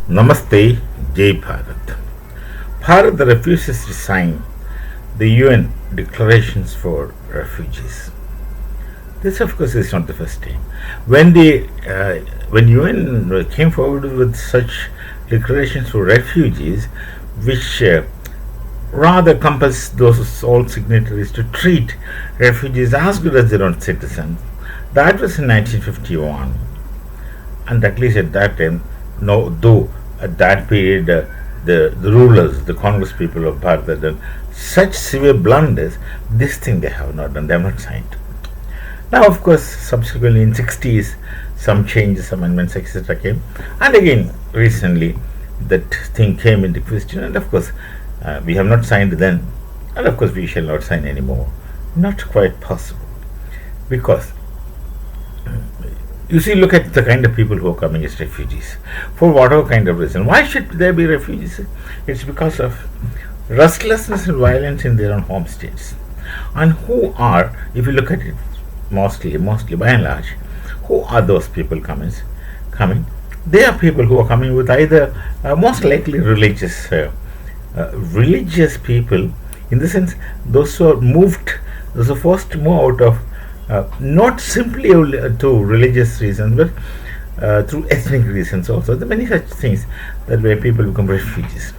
Namaste, Jai Bharat. Bharat refuses to sign the UN declarations for refugees. This, of course, is not the first time. When UN came forward with such declarations for refugees, which rather compels those all signatories to treat refugees as good as their own citizens, that was in 1951, and at least at that time, no, though at that period the rulers, the Congress people of Bharat had done such severe blunders, this thing they have not done, they have not signed. Now, of course, subsequently in 60s, some changes, amendments, etc. came, and again recently that thing came into question, and of course we have not signed then, and of course we shall not sign anymore. Not quite possible, because you see, look at the kind of people who are coming as refugees for whatever kind of reason. Why should there be refugees? It's because of restlessness and violence in their own home states. And who are, if you look at it mostly by and large, who are those people coming? They are people who are coming with either most likely religious people, in the sense those who are moved, those who are forced to move out of not simply to religious reasons, but through ethnic reasons also. There are many such things that where people become refugees.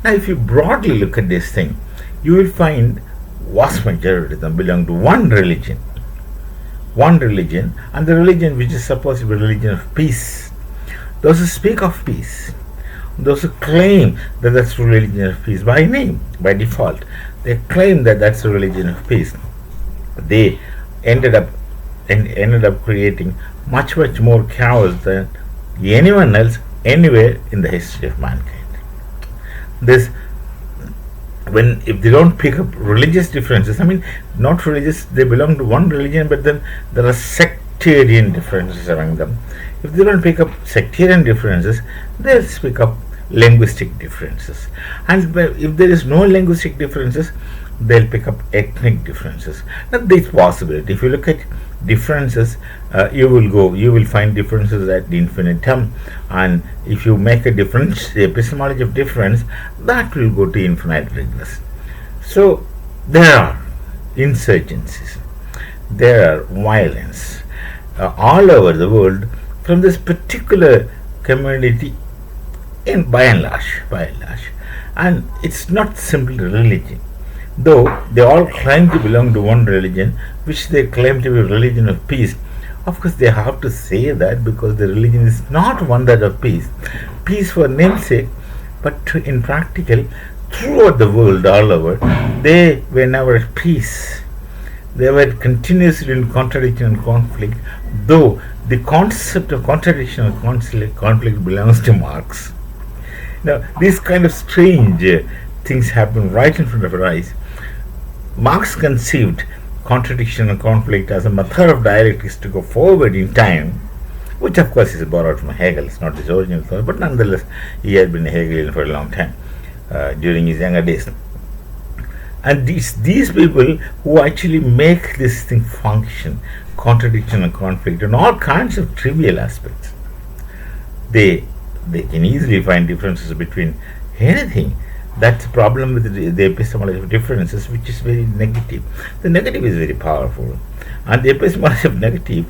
Now, if you broadly look at this thing, you will find vast majority of them belong to one religion, and the religion which is supposed to be a religion of peace. Those who speak of peace, those who claim that that's a religion of peace by name, by default, they claim that that's a religion of peace. They ended up creating much more chaos than anyone else anywhere in the history of mankind. This, if they don't pick up religious differences, I mean not religious, they belong to one religion, but then there are sectarian differences among them. If they don't pick up sectarian differences, they'll pick up linguistic differences, and if there is no linguistic differences, they'll pick up ethnic differences. Now, this possibility, if you look at differences, you will find differences at infinitum, and if you make a difference, epistemology of difference, that will go to infinite regress. So there are insurgencies, there are violence all over the world from this particular community, by and large, and it's not simply religion. Though they all claim to belong to one religion, which they claim to be a religion of peace, of course they have to say that because the religion is not one that of peace for namesake, but in practical, throughout the world, all over, they were never at peace. They were continuously in contradiction and conflict, though the concept of contradiction and conflict belongs to Marx. Now, these kind of strange things happen right in front of our eyes. Marx conceived contradiction and conflict as a method of dialectics to go forward in time, which of course is borrowed from Hegel. It's not his original thought, but nonetheless, he had been a Hegelian for a long time during his younger days. And these people who actually make this thing function, contradiction and conflict, and all kinds of trivial aspects, they can easily find differences between anything. That's the problem with the epistemology of differences, which is very negative. The negative is very powerful, and the epistemology of negative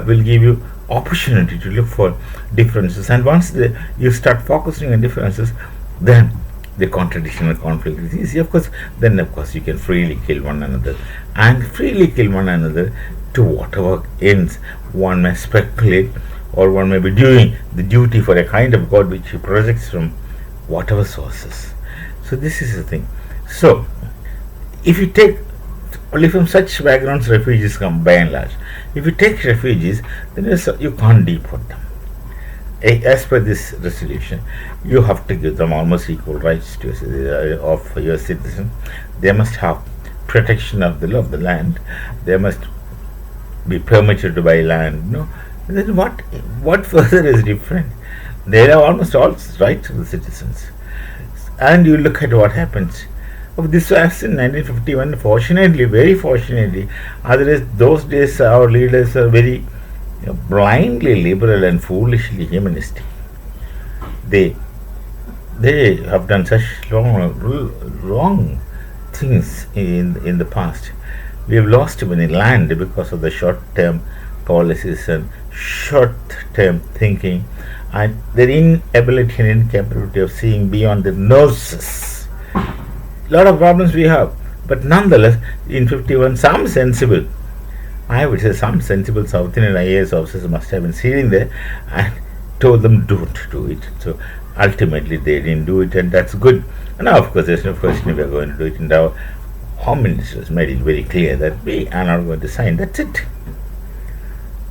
will give you opportunity to look for differences. And once you start focusing on differences, then the contradiction and conflict is easy. Of course, then of course you can freely kill one another, and freely kill one another to whatever ends. One may speculate, or one may be doing the duty for a kind of God which he projects from whatever sources. So this is the thing. So if you take only from such backgrounds, refugees come by and large. If you take refugees, then you can't deport them. As per this resolution, you have to give them almost equal rights of your citizen. They must have protection of the law of the land. They must be permitted to buy land. No, then what further is different? They are almost all rights of the citizens. And you look at what happens. This was in 1951. Fortunately, very fortunately, otherwise those days our leaders are very blindly liberal and foolishly humanistic. They they have done such wrong things in the past. We have lost many land because of the short-term policies and short-term thinking, and their inability and incapability of seeing beyond the noses. Lot of problems we have, but nonetheless, in 51, some sensible, I would say some sensible South Indian IAS officers must have been sitting there and told them don't do it. So ultimately they didn't do it, and that's good. And now, of course, there's no question we are going to do it. And our Home Ministers made it very clear that we are not going to sign. That's it.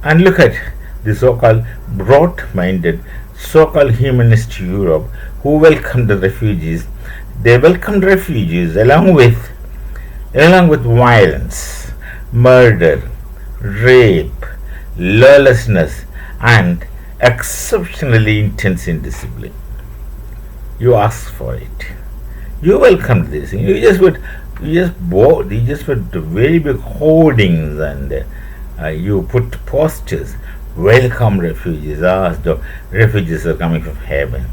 And look at the so-called broad-minded, so-called humanist Europe who welcomed the refugees. They welcomed refugees along with violence, murder, rape, lawlessness, and exceptionally intense indiscipline. You asked for it. You welcomed this. You just put very big hoardings, and you put posters. Welcome refugees. The refugees are coming from heaven.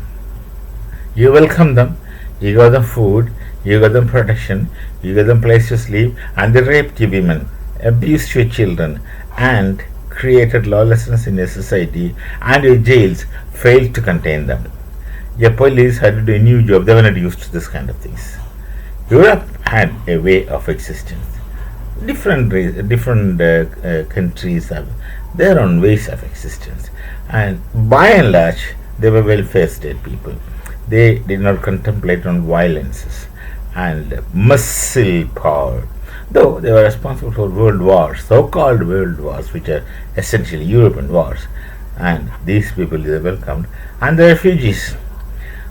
You welcome them. You got them food. You got them protection. You got them place to sleep. And they raped your women, abused your children, and created lawlessness in your society. And your jails failed to contain them. Your police had to do a new job. They were not used to this kind of things. Europe had a way of existence. Different countries have their own ways of existence, and by and large, they were welfare state people. They did not contemplate on violences and muscle power, though they were responsible for world wars, so-called world wars, which are essentially European wars. And these people they welcomed, and the refugees.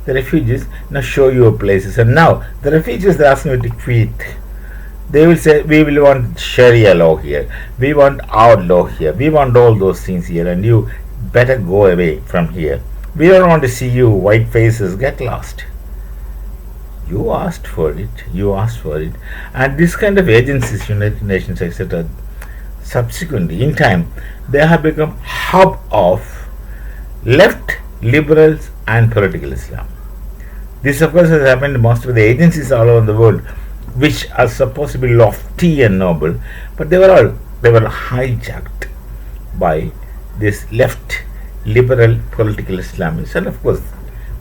The refugees now show you places, and now the refugees are asking you to quit. They will say, we will want Sharia law here, we want our law here, we want all those things here, and you better go away from here. We don't want to see you white faces, get lost. You asked for it, and this kind of agencies, United Nations, etc., subsequently in time they have become hub of left liberals and political Islam. This, of course, has happened to most of the agencies all over the world, which are supposed to be lofty and noble, but they were hijacked by this left liberal political Islamists, and of course,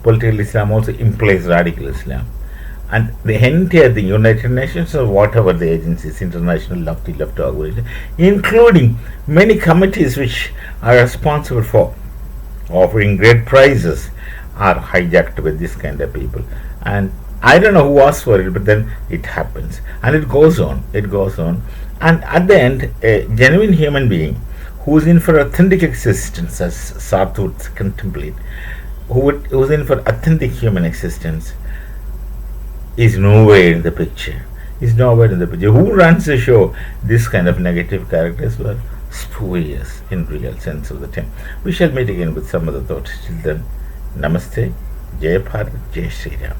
political Islam also implies radical Islam. And the entire United Nations or whatever the agencies, international lofty left organizations, including many committees which are responsible for offering great prizes, are hijacked by this kind of people. And I don't know who asked for it, but then it happens, and it goes on. And at the end, a genuine human being who's in for authentic existence, as Sartre would contemplate, who's in for authentic human existence, is nowhere in the picture. Who runs the show? This kind of negative characters were spurious in real sense of the term. We shall meet again with some other thoughts. Till then, Namaste, Jai Bharat, Jai Sri Ram.